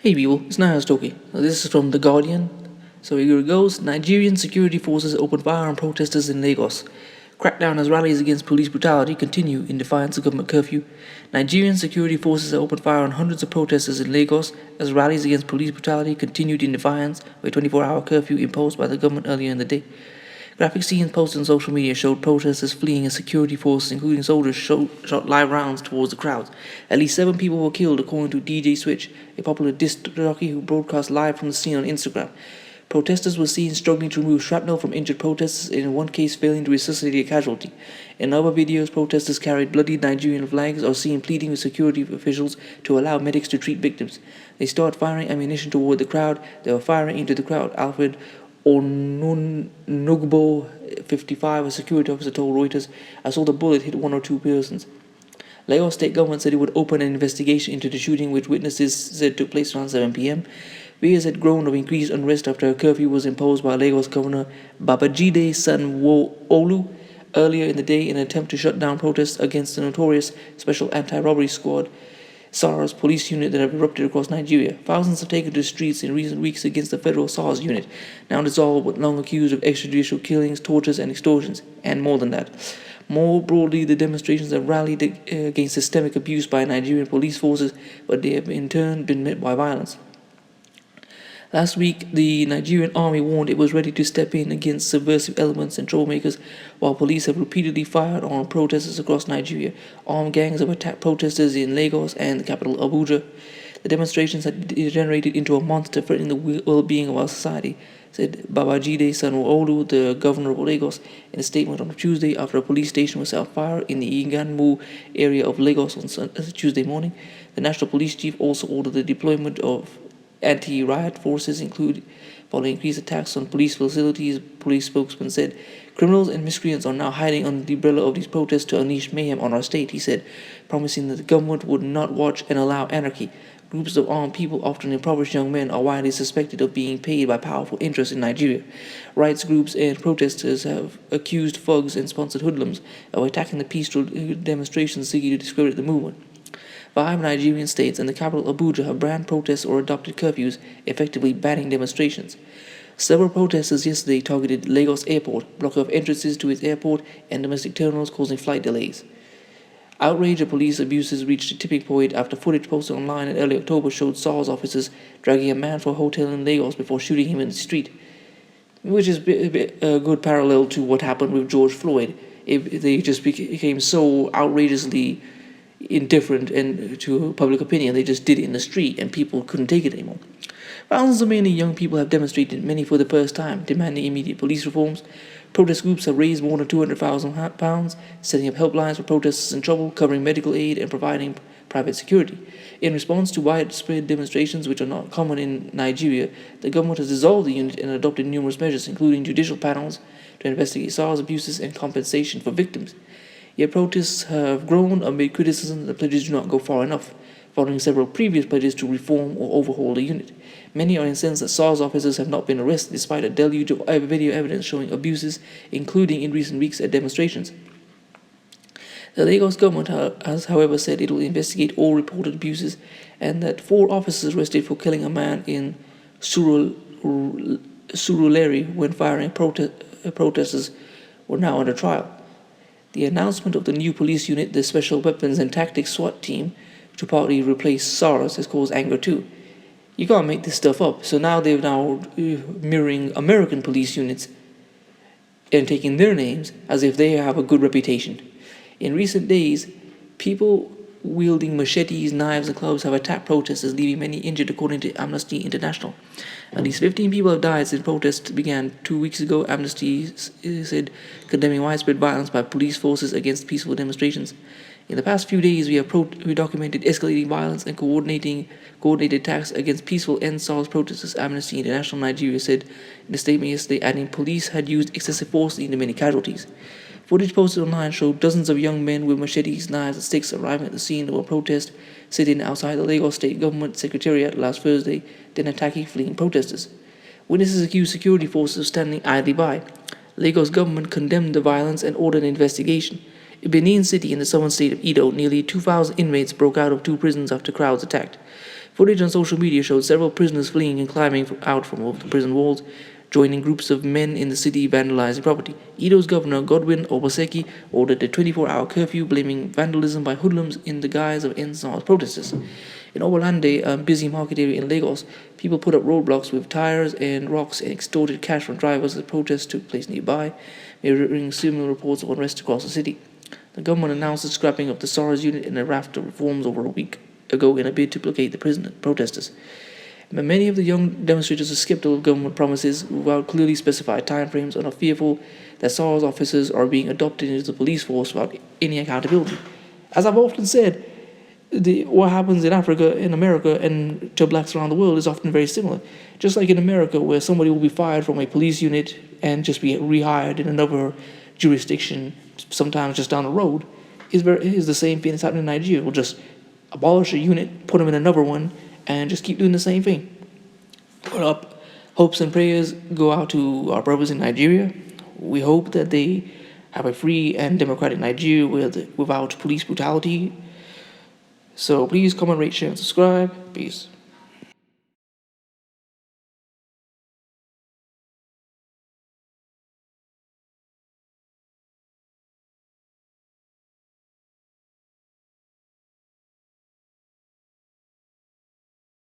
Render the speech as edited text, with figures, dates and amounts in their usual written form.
Hey people, it's Naya Stoki. This is from The Guardian. So here it goes. Nigerian security forces open fire on protesters in Lagos. Crackdown as rallies against police brutality continue in defiance of government curfew. Nigerian security forces have opened fire on hundreds of protesters in Lagos as rallies against police brutality continued in defiance of a 24-hour curfew imposed by the government earlier in the day. Graphic scenes posted on social media showed protesters fleeing as security forces, including soldiers, shot live rounds towards the crowds. At least 7 people were killed, according to DJ Switch, a popular disc jockey who broadcast live from the scene on Instagram. Protesters were seen struggling to remove shrapnel from injured protesters, and in one case failing to resuscitate a casualty. In other videos, protesters carried bloody Nigerian flags or seen pleading with security officials to allow medics to treat victims. They started firing ammunition toward the crowd. They were firing into the crowd. Alfred Onunugbo, 55, a security officer, told Reuters, "I saw the bullet hit one or two persons." Lagos state government said it would open an investigation into the shooting, which witnesses said took place around 7 p.m. Fears had grown of increased unrest after a curfew was imposed by Lagos Governor Babajide Sanwo-Olu earlier in the day in an attempt to shut down protests against the notorious Special Anti-Robbery Squad SARS police unit that have erupted across Nigeria. Thousands have taken to the streets in recent weeks against the federal SARS unit, now dissolved but long accused of extrajudicial killings, tortures, and extortions, and more than that. More broadly, the demonstrations have rallied against systemic abuse by Nigerian police forces, but they have in turn been met by violence. Last week, the Nigerian army warned it was ready to step in against subversive elements and troublemakers, while police have repeatedly fired on protesters across Nigeria. Armed gangs have attacked protesters in Lagos and the capital Abuja. The demonstrations had degenerated into a monster threatening the well-being of our society, said Babajide Sanwo-Olu, the governor of Lagos, in a statement on Tuesday after a police station was set on fire in the Iganmu area of Lagos on Tuesday morning. The national police chief also ordered the deployment of anti-riot forces, include following increased attacks on police facilities. Police spokesman said, "Criminals and miscreants are now hiding under the umbrella of these protests to unleash mayhem on our state," he said, promising that the government would not watch and allow anarchy. Groups of armed people, often impoverished young men, are widely suspected of being paid by powerful interests in Nigeria. Rights groups and protesters have accused thugs and sponsored hoodlums of attacking the peaceful demonstrations seeking to discredit the movement. 5 Nigerian states and the capital Abuja have banned protests or adopted curfews, effectively banning demonstrations. Several protesters yesterday targeted Lagos Airport, block off entrances to its airport and domestic terminals, causing flight delays. Outrage at police abuses reached a tipping point after footage posted online in early October showed SARS officers dragging a man from a hotel in Lagos before shooting him in the street, which is a good parallel to what happened with George Floyd. They just became so outrageously indifferent and to public opinion. They just did it in the street and people couldn't take it anymore. Thousands of mainly young people have demonstrated, many for the first time, demanding immediate police reforms. Protest groups have raised more than £200,000, setting up helplines for protesters in trouble, covering medical aid and providing private security. In response to widespread demonstrations, which are not common in Nigeria, the government has dissolved the unit and adopted numerous measures, including judicial panels to investigate SARS abuses and compensation for victims. Yet protests have grown amid criticism that pledges do not go far enough, following several previous pledges to reform or overhaul the unit. Many are incensed that SARS officers have not been arrested despite a deluge of video evidence showing abuses, including in recent weeks at demonstrations. The Lagos government has, however, said it will investigate all reported abuses and that 4 officers arrested for killing a man in Surulere when firing protesters were now under trial. The announcement of the new police unit, the Special Weapons and Tactics SWAT team, to partly replace SARS has caused anger too. You can't make this stuff up. So now they're mirroring American police units and taking their names as if they have a good reputation. In recent days, people wielding machetes, knives, and clubs have attacked protesters, leaving many injured, according to Amnesty International. At least 15 people have died since protests began 2 weeks ago, Amnesty said, condemning widespread violence by police forces against peaceful demonstrations. In the past few days, we have documented escalating violence and coordinated attacks against peaceful end-SARS protesters, Amnesty International Nigeria said in a statement yesterday, adding police had used excessive force leading to many casualties. Footage posted online showed dozens of young men with machetes, knives, and sticks arriving at the scene of a protest, sitting outside the Lagos State Government Secretariat last Thursday, then attacking fleeing protesters. Witnesses accused security forces of standing idly by. Lagos government condemned the violence and ordered an investigation. In Benin City in the southern state of Edo, nearly 2,000 inmates broke out of 2 prisons after crowds attacked. Footage on social media showed several prisoners fleeing and climbing out from over the prison walls, joining groups of men in the city vandalizing property. Edo's governor, Godwin Obaseki, ordered a 24-hour curfew, blaming vandalism by hoodlums in the guise of NSAS protesters. In Obalande, a busy market area in Lagos, people put up roadblocks with tires and rocks and extorted cash from drivers as protests took place nearby, mirroring similar reports of unrest across the city. The government announced the scrapping of the SARS unit and a raft of reforms over a week ago in a bid to placate the protesters. But many of the young demonstrators are skeptical of government promises without clearly specified timeframes and are fearful that SARS officers are being adopted into the police force without any accountability. As I've often said, what happens in Africa, in America, and to blacks around the world is often very similar. Just like in America, where somebody will be fired from a police unit and just be rehired in another jurisdiction, sometimes just down the road, is the same thing that's happening in Nigeria. We'll just abolish a unit, put them in another one, and just keep doing the same thing. Put up hopes and prayers go out to our brothers in Nigeria. We hope that they have a free and democratic Nigeria without police brutality. So please comment, rate, share, and subscribe. Peace.